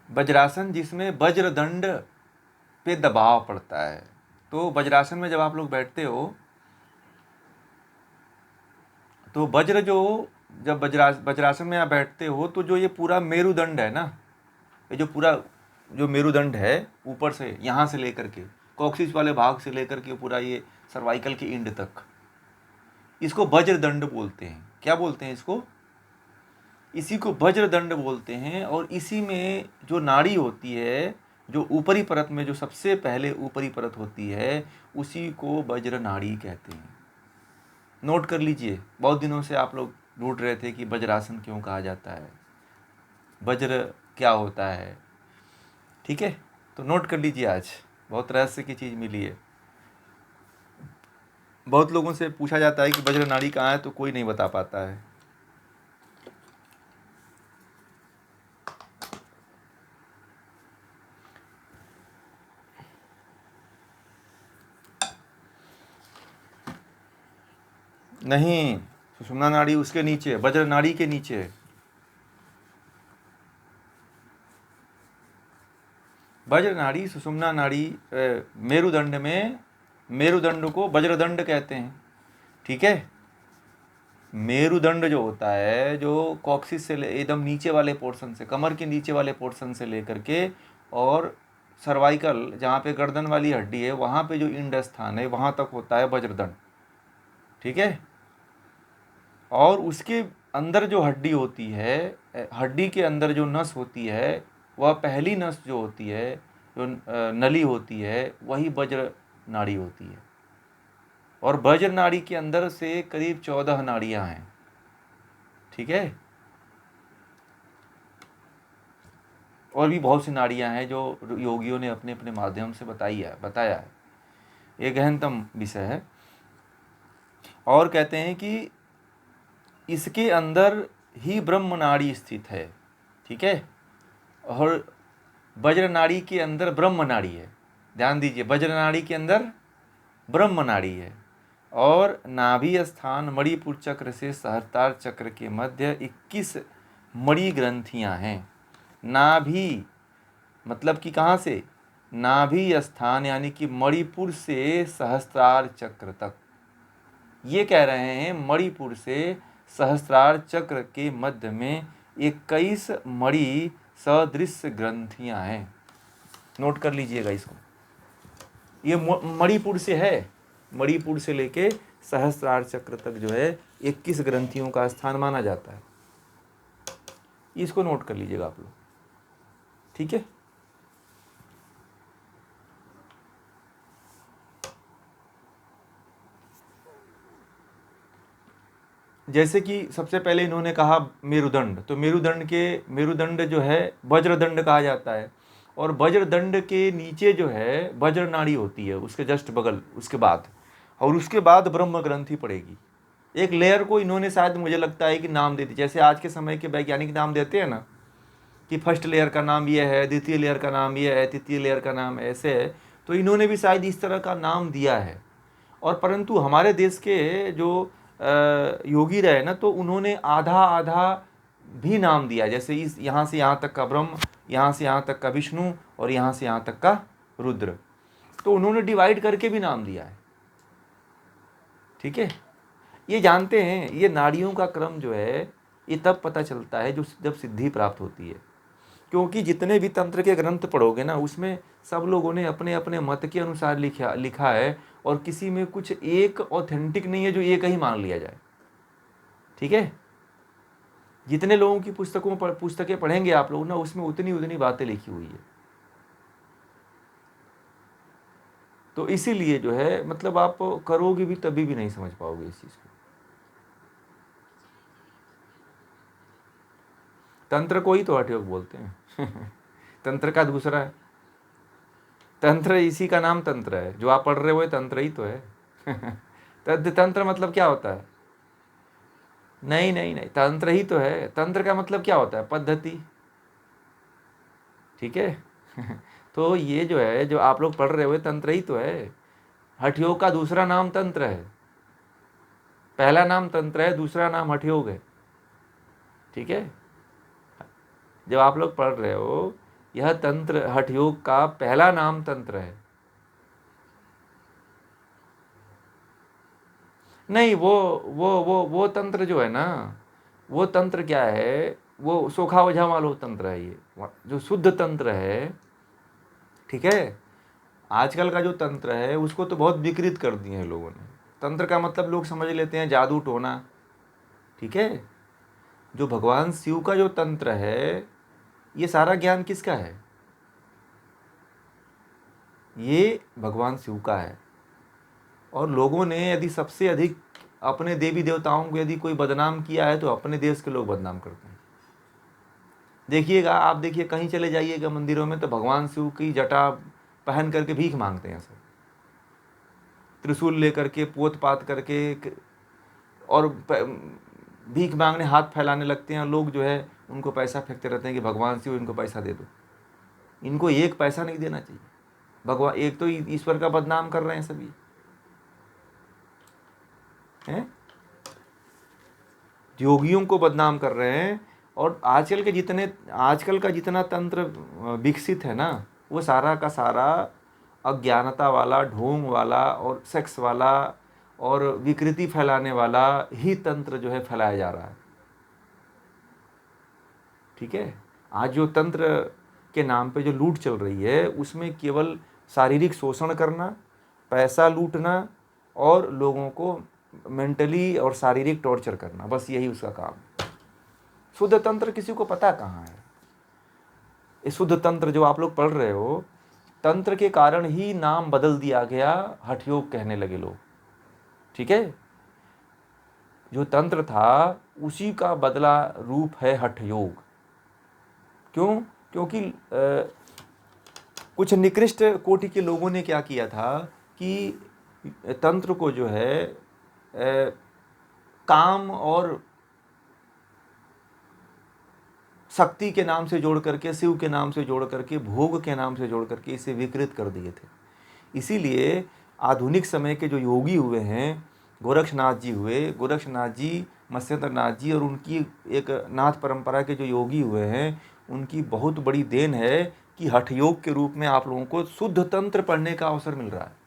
वज्रासन जिसमें वज्रदंड पे दबाव पड़ता है। तो वज्रासन में जब आप लोग बैठते हो तो जब वज्रासन में आप बैठते हो तो जो ये पूरा मेरुदंड है ना, ये जो पूरा जो मेरुदंड है ऊपर से यहाँ से लेकर के कॉक्सिस वाले भाग से लेकर के पूरा ये सर्वाइकल के एंड तक, इसको वज्रदंड बोलते हैं। क्या बोलते हैं इसको? इसी को वज्रदंड बोलते हैं। और इसी में जो नाड़ी होती है, जो ऊपरी परत में जो सबसे पहले ऊपरी परत होती है, उसी को वज्र नाड़ी कहते हैं। नोट कर लीजिए, बहुत दिनों से आप लोग ढूंढ रहे थे कि वज्रासन क्यों कहा जाता है, वज्र क्या होता है। ठीक है, तो नोट कर लीजिए, आज बहुत रहस्य की चीज़ मिली है। बहुत लोगों से पूछा जाता है कि वज्र नाड़ी कहाँ है, तो कोई नहीं बता पाता है। नहीं, सुषुम्ना नाड़ी उसके नीचे, वज्र नाड़ी के नीचे। वज्र नाड़ी, सुषुम्ना नाड़ी मेरुदंड में, मेरुदंड को वज्रदंड कहते हैं। ठीक है, मेरुदंड जो होता है, जो कॉक्सिस से एकदम नीचे वाले पोर्शन से, कमर के नीचे वाले पोर्शन से लेकर के और सर्वाइकल जहाँ पे गर्दन वाली हड्डी है वहाँ पे जो इंड स्थान है वहाँ तक होता है वज्रदंड। ठीक है, और उसके अंदर जो हड्डी होती है, हड्डी के अंदर जो नस होती है, वह पहली नस जो होती है, जो नली होती है, वही वज्र नाड़ी होती है। और वज्र नाड़ी के अंदर से करीब 14 नाड़ियाँ हैं। ठीक है, और भी बहुत सी नाड़ियाँ हैं जो योगियों ने अपने अपने माध्यम से बताया है। ये गहनतम विषय है। और कहते हैं कि इसके अंदर ही ब्रह्म नाड़ी स्थित है। ठीक है, और वज्र नाड़ी के अंदर ब्रह्म नाड़ी है। ध्यान दीजिए, वज्र नाड़ी के अंदर ब्रह्म नाड़ी है। और नाभि स्थान मणिपुर चक्र से सहस्त्रार चक्र के मध्य 21 मणि ग्रंथियां हैं। नाभि मतलब कि कहाँ से? नाभि स्थान यानी कि मणिपुर से सहस्त्रार चक्र तक। ये कह रहे हैं मणिपुर से सहस्त्रार चक्र के मध्य में 21 मणि सदृश ग्रंथियां हैं। नोट कर लीजिएगा इसको। ये मणिपुर से है, मणिपुर से लेके सहस्त्रार चक्र तक जो है 21 ग्रंथियों का स्थान माना जाता है। इसको नोट कर लीजिएगा आप लोग। ठीक है, जैसे कि सबसे पहले इन्होंने कहा मेरुदंड, तो मेरुदंड जो है वज्रदंड कहा जाता है। और वज्रदंड के नीचे जो है वज्र नाड़ी होती है, उसके जस्ट बगल, उसके बाद, और उसके बाद ब्रह्म ग्रंथि पड़ेगी। एक लेयर को इन्होंने शायद मुझे लगता है कि नाम दे दी, जैसे आज के समय के वैज्ञानिक नाम देते हैं ना कि फर्स्ट लेयर का नाम ये है, द्वितीय लेयर का नाम ये है, तृतीय लेयर का नाम ऐसे है। तो इन्होंने भी शायद इस तरह का नाम दिया है। और परंतु हमारे देश के जो योगी रहे ना, तो उन्होंने आधा आधा भी नाम दिया, जैसे इस यहाँ से यहाँ तक का ब्रह्म, यहाँ से यहाँ तक का विष्णु, और यहाँ से यहाँ तक का रुद्र। तो उन्होंने डिवाइड करके भी नाम दिया है। ठीक है, ये जानते हैं, ये नाड़ियों का क्रम जो है ये तब पता चलता है जब सिद्धि प्राप्त होती है। क्योंकि जितने भी तंत्र के ग्रंथ पढ़ोगे ना, उसमें सब लोगों ने अपने अपने मत के अनुसार लिखा है, और किसी में कुछ एक ऑथेंटिक नहीं है जो एक ही मान लिया जाए। ठीक है, जितने लोगों की पुस्तकें पढ़ेंगे आप लोग ना, उसमें उतनी उतनी बातें लिखी हुई है। तो इसीलिए जो है मतलब आप करोगे भी तभी भी नहीं समझ पाओगे इस चीज़ को। तंत्र को ही तो हठ योग बोलते हैं तंत्र का दूसरा है, तंत्र इसी का नाम तंत्र है। जो आप पढ़ रहे हो तंत्र ही तो है तंत्र मतलब क्या होता है? नहीं नहीं नहीं, तंत्र ही तो है। तंत्र का मतलब क्या होता है? पद्धति। ठीक है तो ये जो है, जो आप लोग पढ़ रहे हो तंत्र ही तो है। हठ योग का दूसरा नाम तंत्र है। पहला नाम तंत्र है, दूसरा नाम हठ योग है। ठीक है, जब आप लोग पढ़ रहे हो यह तंत्र हठ योग का पहला नाम तंत्र है। नहीं, वो तंत्र जो है ना, वो तंत्र क्या है, वो सोखा ओझा वाला तंत्र है। ये जो शुद्ध तंत्र है, ठीक है, आजकल का जो तंत्र है उसको तो बहुत विकृत कर दिए हैं लोगों ने। तंत्र का मतलब लोग समझ लेते हैं जादू टोना, ठीक है। जो भगवान शिव का जो तंत्र है, ये सारा ज्ञान किसका है? ये भगवान शिव का है। और लोगों ने यदि सबसे अधिक अपने देवी देवताओं को यदि कोई बदनाम किया है तो अपने देश के लोग बदनाम करते हैं। देखिएगा, आप देखिए, कहीं चले जाइएगा मंदिरों में तो भगवान शिव की जटा पहन करके भीख मांगते हैं सब, त्रिशूल लेकर के, पोत पात करके, और भीख मांगने हाथ फैलाने लगते हैं। लोग जो है उनको पैसा फेंकते रहते हैं कि भगवान शिव इनको पैसा दे दो। इनको एक पैसा नहीं देना चाहिए। भगवान, एक तो ईश्वर का बदनाम कर रहे हैं सभी हैं, योगियों को बदनाम कर रहे हैं। और आजकल का जितना तंत्र विकसित है ना, वो सारा का सारा अज्ञानता वाला, ढोंग वाला और सेक्स वाला और विकृति फैलाने वाला ही तंत्र जो है फैलाया जा रहा है, ठीक है। आज जो तंत्र के नाम पे जो लूट चल रही है, उसमें केवल शारीरिक शोषण करना, पैसा लूटना और लोगों को मेंटली और शारीरिक टॉर्चर करना, बस यही उसका काम है। शुद्ध तंत्र किसी को पता कहाँ है? ये शुद्ध तंत्र जो आप लोग पढ़ रहे हो, तंत्र के कारण ही नाम बदल दिया गया, हठ योग कहने लगे लोग, ठीक है। जो तंत्र था उसी का बदला रूप है हठ योग। क्यों? क्योंकि कुछ निकृष्ट कोटि के लोगों ने क्या किया था कि तंत्र को जो है काम और शक्ति के नाम से जोड़ करके, शिव के नाम से जोड़ करके, भोग के नाम से जोड़ करके इसे विकृत कर दिए थे। इसीलिए आधुनिक समय के जो योगी हुए हैं, गोरक्षनाथ जी हुए, गोरक्षनाथ जी, मत्स्येंद्रनाथ जी और उनकी एक नाथ परंपरा के जो योगी हुए हैं, उनकी बहुत बड़ी देन है कि हठ योग के रूप में आप लोगों को शुद्ध तंत्र पढ़ने का अवसर मिल रहा है।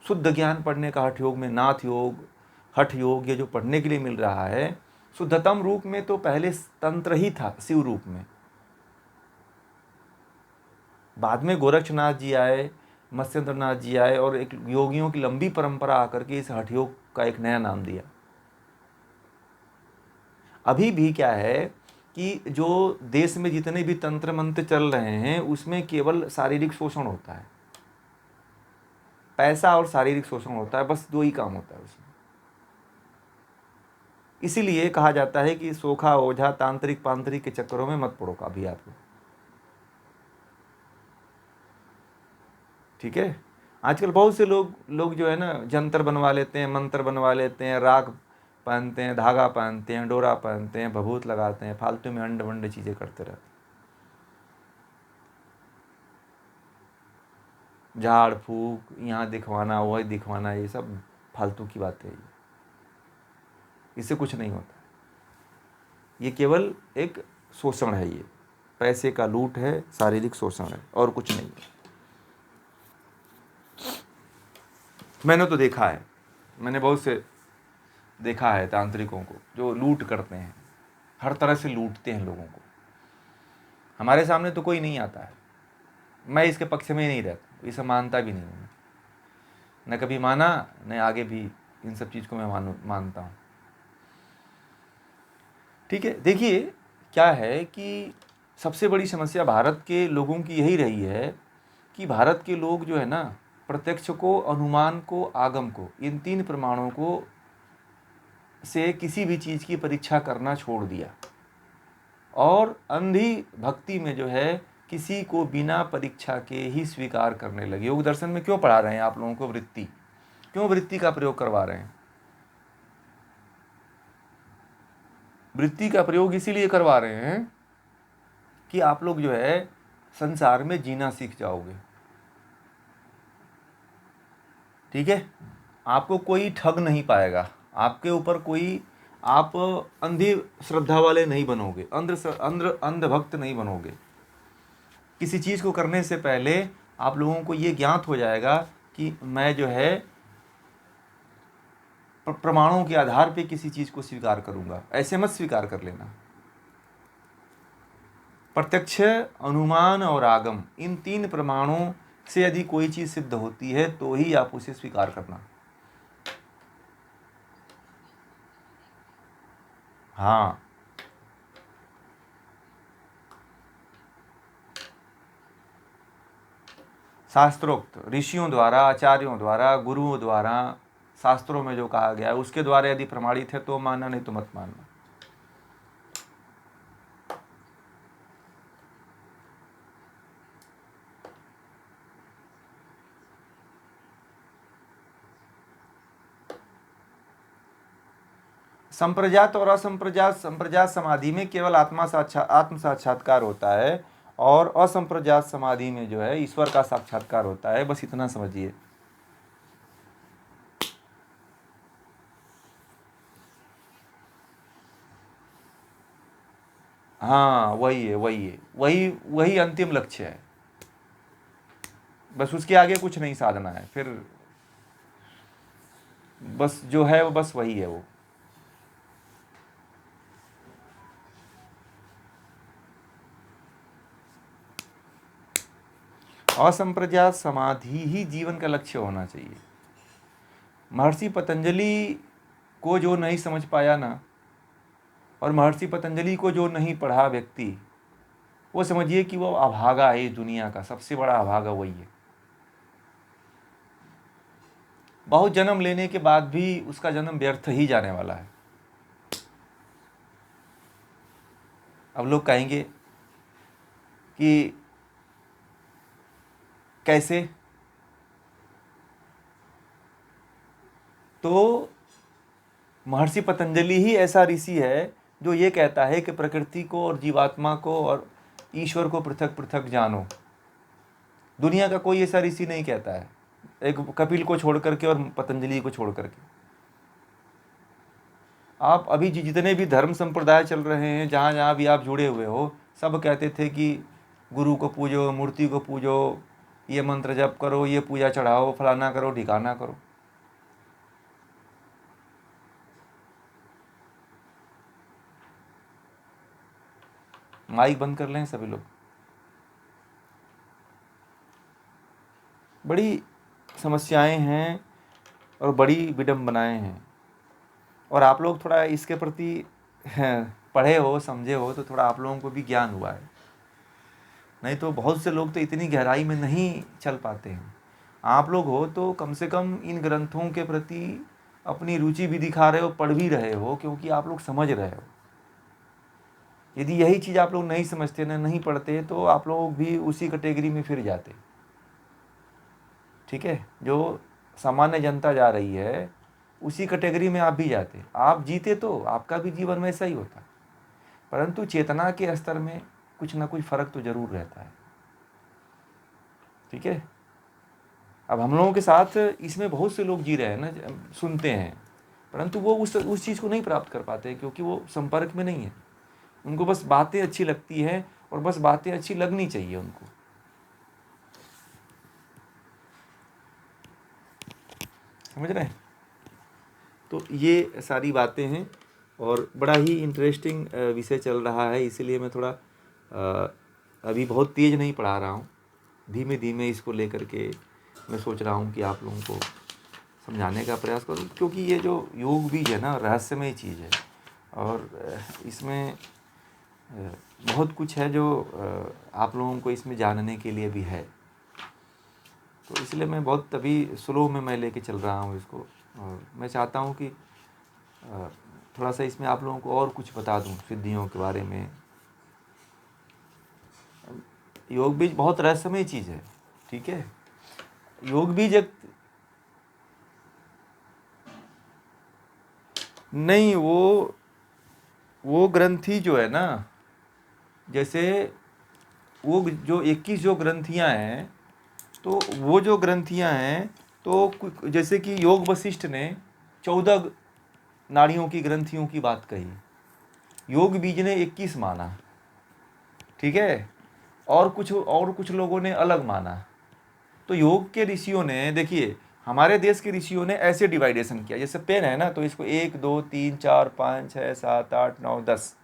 शुद्ध ज्ञान पढ़ने का हठ योग में, नाथ योग, हठ योग, ये जो पढ़ने के लिए मिल रहा है, शुद्धतम रूप में तो पहले तंत्र ही था, शिव रूप में। बाद में गोरक्षनाथ जी आए, मत्स्येंद्रनाथ जी आए और एक योगियों की लंबी परंपरा आकर के इस हठ योग का एक नया नाम दिया। अभी भी क्या है कि जो देश में जितने भी तंत्र मंत्र चल रहे हैं, उसमें केवल शारीरिक शोषण होता है, पैसा और शारीरिक शोषण होता है, बस दो ही काम होता है उसमें। इसीलिए कहा जाता है कि सोखा ओझा तांत्रिक पांत्रिक के चक्करों में मत पड़ो कभी आप लोग, ठीक है। आजकल बहुत से लोग जो है ना, जंतर बनवा लेते हैं, मंत्र बनवा लेते हैं, राग पहनते हैं, धागा पहनते हैं, डोरा पहनते हैं, भभूत लगाते हैं, फालतू में अंड वंड चीज़ें करते रहते हैं। झाड़ फूक, यहाँ दिखवाना, वही दिखवाना, ये सब फालतू की बातें है। इससे कुछ नहीं होता, ये केवल एक शोषण है, ये पैसे का लूट है, शारीरिक शोषण है, और कुछ नहीं है। मैंने तो देखा है, मैंने बहुत से देखा है तांत्रिकों को जो लूट करते हैं, हर तरह से लूटते हैं लोगों को। हमारे सामने तो कोई नहीं आता है, मैं इसके पक्ष में ही नहीं रहता, इसे मानता भी नहीं हूँ, न कभी माना, न आगे भी इन सब चीज़ को मैं मानता हूँ, ठीक है। देखिए क्या है कि सबसे बड़ी समस्या भारत के लोगों की यही रही है कि भारत के लोग जो है ना, प्रत्यक्ष को, अनुमान को, आगम को, इन तीन प्रमाणों को से किसी भी चीज़ की परीक्षा करना छोड़ दिया और अंधी भक्ति में जो है किसी को बिना परीक्षा के ही स्वीकार करने लगे। योग दर्शन में क्यों पढ़ा रहे हैं आप लोगों को वृत्ति? क्यों वृत्ति का प्रयोग करवा रहे हैं? वृत्ति का प्रयोग इसीलिए करवा रहे हैं कि आप लोग जो है संसार में जीना सीख जाओगे, ठीक है। आपको कोई ठग नहीं पाएगा, आपके ऊपर कोई, आप अंधी श्रद्धा वाले नहीं बनोगे, अंध भक्त नहीं बनोगे, किसी चीज़ को करने से पहले आप लोगों को ये ज्ञात हो जाएगा कि मैं जो है प्रमाणों के आधार पे किसी चीज़ को स्वीकार करूंगा, ऐसे मत स्वीकार कर लेना। प्रत्यक्ष, अनुमान और आगम, इन 3 प्रमाणों से यदि कोई चीज़ सिद्ध होती है तो ही आप उसे स्वीकार करना। हाँ, शास्त्रोक्त, ऋषियों द्वारा, आचार्यों द्वारा, गुरुओं द्वारा, शास्त्रों में जो कहा गया है उसके द्वारा यदि प्रमाणित है तो मानना, नहीं तो मत मानना। संप्रजात और असंप्रजात, संप्रजात समाधि में केवल आत्म साक्षात्कार होता है और असंप्रजात समाधि में जो है ईश्वर का साक्षात्कार होता है, बस इतना समझिए। हाँ, वही है, वही है, वही वही अंतिम लक्ष्य है। बस उसके आगे कुछ नहीं साधना है, फिर बस जो है वो बस वही है वो। असंप्रजात समाधि ही जीवन का लक्ष्य होना चाहिए। महर्षि पतंजलि को जो नहीं समझ पाया ना, और महर्षि पतंजलि को जो नहीं पढ़ा व्यक्ति, वो समझिए कि वो अभागा है, इस दुनिया का सबसे बड़ा अभागा वही है। बहुत जन्म लेने के बाद भी उसका जन्म व्यर्थ ही जाने वाला है। अब लोग कहेंगे कि कैसे, तो महर्षि पतंजलि ही ऐसा ऋषि है जो ये कहता है कि प्रकृति को और जीवात्मा को और ईश्वर को पृथक पृथक जानो। दुनिया का कोई ऐसा ऋषि नहीं कहता है, एक कपिल को छोड़ करके और पतंजलि को छोड़ करके। आप अभी जितने भी धर्म संप्रदाय चल रहे हैं, जहाँ जहाँ भी आप जुड़े हुए हो, सब कहते थे कि गुरु को पूजो, मूर्ति को पूजो, ये मंत्र जप करो, ये पूजा चढ़ाओ, फलाना करो, ढिकाना करो। माइक बंद कर लें सभी लोग। बड़ी समस्याएं हैं और बड़ी विडंबनाएं हैं, और आप लोग थोड़ा इसके प्रति पढ़े हो, समझे हो, तो थोड़ा आप लोगों को भी ज्ञान हुआ है। नहीं तो बहुत से लोग तो इतनी गहराई में नहीं चल पाते हैं। आप लोग हो तो कम से कम इन ग्रंथों के प्रति अपनी रुचि भी दिखा रहे हो, पढ़ भी रहे हो, क्योंकि आप लोग समझ रहे हो। यदि यही चीज़ आप लोग नहीं समझते ना, नहीं पढ़ते, तो आप लोग भी उसी कैटेगरी में फिर जाते। ठीक है, जो सामान्य जनता जा रही है उसी कैटेगरी में आप भी जाते। आप जीते तो आपका भी जीवन में ऐसा ही होता, परंतु चेतना के स्तर में कुछ ना कुछ फर्क तो जरूर रहता है। ठीक है, अब हम लोगों के साथ इसमें बहुत से लोग जी रहे हैं ना, सुनते हैं, परंतु वो उस चीज़ को नहीं प्राप्त कर पाते क्योंकि वो संपर्क में नहीं है। उनको बस बातें अच्छी लगती हैं और बस बातें अच्छी लगनी चाहिए उनको। समझ रहे हैं? तो ये सारी बातें हैं और बड़ा ही इंटरेस्टिंग विषय चल रहा है, इसीलिए मैं थोड़ा अभी बहुत तेज़ नहीं पढ़ा रहा हूँ, धीमे धीमे इसको लेकर के मैं सोच रहा हूँ कि आप लोगों को समझाने का प्रयास करूँ, क्योंकि ये जो योग बीज है ना, रहस्यमय चीज़ है और इसमें बहुत कुछ है जो आप लोगों को इसमें जानने के लिए भी है। तो इसलिए मैं बहुत अभी स्लो में मैं लेके चल रहा हूँ इसको, और मैं चाहता हूँ कि थोड़ा सा इसमें आप लोगों को और कुछ बता दूँ सिद्धियों के बारे में। योग बीज बहुत रहस्यमय चीज़ है। ठीक है, योग बीज एक नहीं, वो ग्रंथि जो है ना, जैसे वो जो 21 जो ग्रंथियां हैं, तो वो जो ग्रंथियां हैं, तो जैसे कि योग वशिष्ठ ने 14 नाड़ियों की ग्रंथियों की बात कही, योग बीज ने 21 माना। ठीक है, और कुछ लोगों ने अलग माना। तो योग के ऋषियों ने, देखिए हमारे देश के ऋषियों ने ऐसे डिवाइडेशन किया, जैसे पेन है ना, तो इसको 1 2 3 4 5 6 7 8 9 10,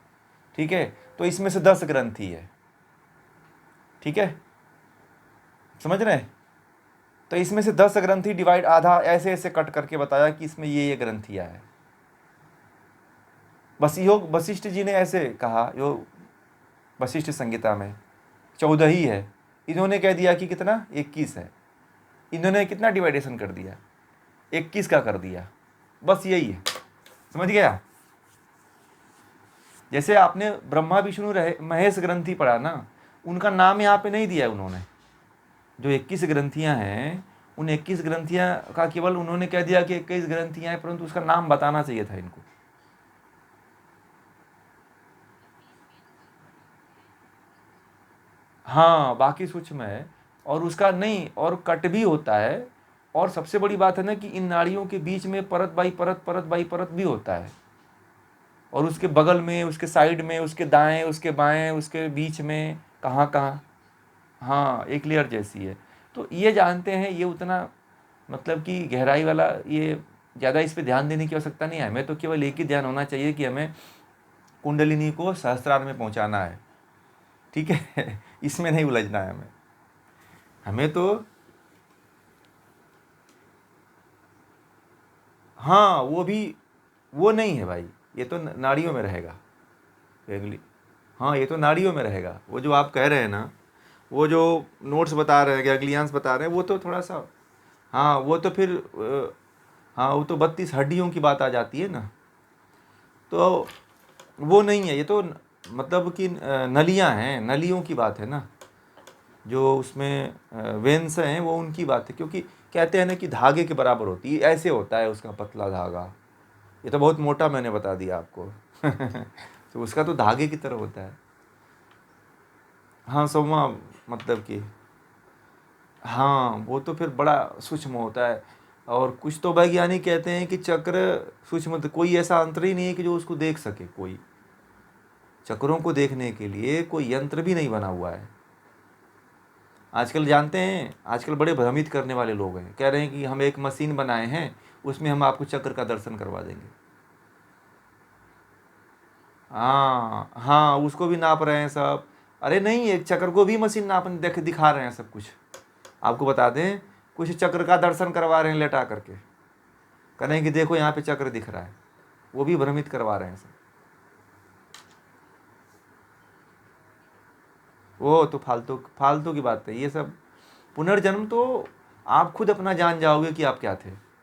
ठीक है, तो इसमें से 10 ग्रंथि है, ठीक है, समझ रहे हैं। तो इसमें से 10 ग्रंथि डिवाइड, आधा ऐसे ऐसे कट करके बताया कि इसमें ये ग्रंथियाँ है। बस योग वशिष्ठ जी ने ऐसे कहा, योग वशिष्ठ संहिता में 14 ही है, इन्होंने कह दिया कि कितना 21 है। इन्होंने कितना डिवाइडेशन कर दिया, 21 का कर दिया, बस यही है, समझ गया। जैसे आपने ब्रह्मा विष्णु महेश ग्रंथि पढ़ा ना, उनका नाम यहाँ पे नहीं दिया है उन्होंने। जो 21 ग्रंथियाँ हैं, उन 21 ग्रंथियाँ का केवल उन्होंने कह दिया कि 21 ग्रंथियाँ हैं, परंतु उसका नाम बताना चाहिए था इनको। हाँ, बाकी सूक्ष्म है, और उसका नहीं, और कट भी होता है। और सबसे बड़ी बात है ना कि इन नाड़ियों के बीच में परत बाई परत, परत बाई परत भी होता है, और उसके बगल में, उसके साइड में, उसके दाएं, उसके बाएं, उसके बीच में, कहाँ कहाँ, हाँ एक लेयर जैसी है। तो ये जानते हैं, ये उतना मतलब कि गहराई वाला, ये ज़्यादा इस पे ध्यान देने की आवश्यकता नहीं है। हमें तो केवल एक ही ध्यान होना चाहिए कि हमें कुंडलिनी को सहस्त्रार में पहुंचाना है, ठीक है। इसमें नहीं उलझना है हमें। हमें तो, हाँ वो भी, वो नहीं है भाई, ये तो नाड़ियों में रहेगा गैंगली। हाँ ये तो नाड़ियों में रहेगा। वो जो आप कह रहे हैं ना, वो जो नोट्स बता रहे हैं, गैंग्लियंस बता रहे हैं, वो तो थोड़ा सा, हाँ वो तो फिर हाँ वो तो 32 हड्डियों की बात आ जाती है ना, तो वो नहीं है। ये तो मतलब कि नलियाँ हैं, नलियों की बात है ना, जो उसमें वेन्स हैं वो उनकी बात है। क्योंकि कहते हैं ना कि धागे के बराबर होती है, ऐसे होता है उसका पतला धागा। ये तो बहुत मोटा मैंने बता दिया आपको। तो उसका तो धागे की तरह होता है। हाँ सौवा, मतलब कि हाँ वो तो फिर बड़ा सूक्ष्म होता है। और कुछ तो वैज्ञानिक कहते हैं कि चक्र सूक्ष्म, तो कोई ऐसा अंतर ही नहीं है कि जो उसको देख सके। कोई चक्रों को देखने के लिए कोई यंत्र भी नहीं बना हुआ है। आजकल जानते हैं, आजकल बड़े भ्रमित करने वाले लोग हैं, कह रहे हैं कि हम एक मशीन बनाए हैं, उसमें हम आपको चक्र का दर्शन करवा देंगे। हाँ हाँ, उसको भी नाप रहे हैं सब। अरे नहीं, एक चक्र को भी मशीन नाप दिखा रहे हैं सब कुछ। आपको बता दें, कुछ चक्र का दर्शन करवा रहे हैं लेटा करके, कह रहे हैं कि देखो यहाँ पे चक्र दिख रहा है। वो भी भ्रमित करवा रहे हैं सब। वो तो फालतू फालतू की बात है ये सब। पुनर्जन्म तो आप खुद अपना जान जाओगे कि आप क्या थे।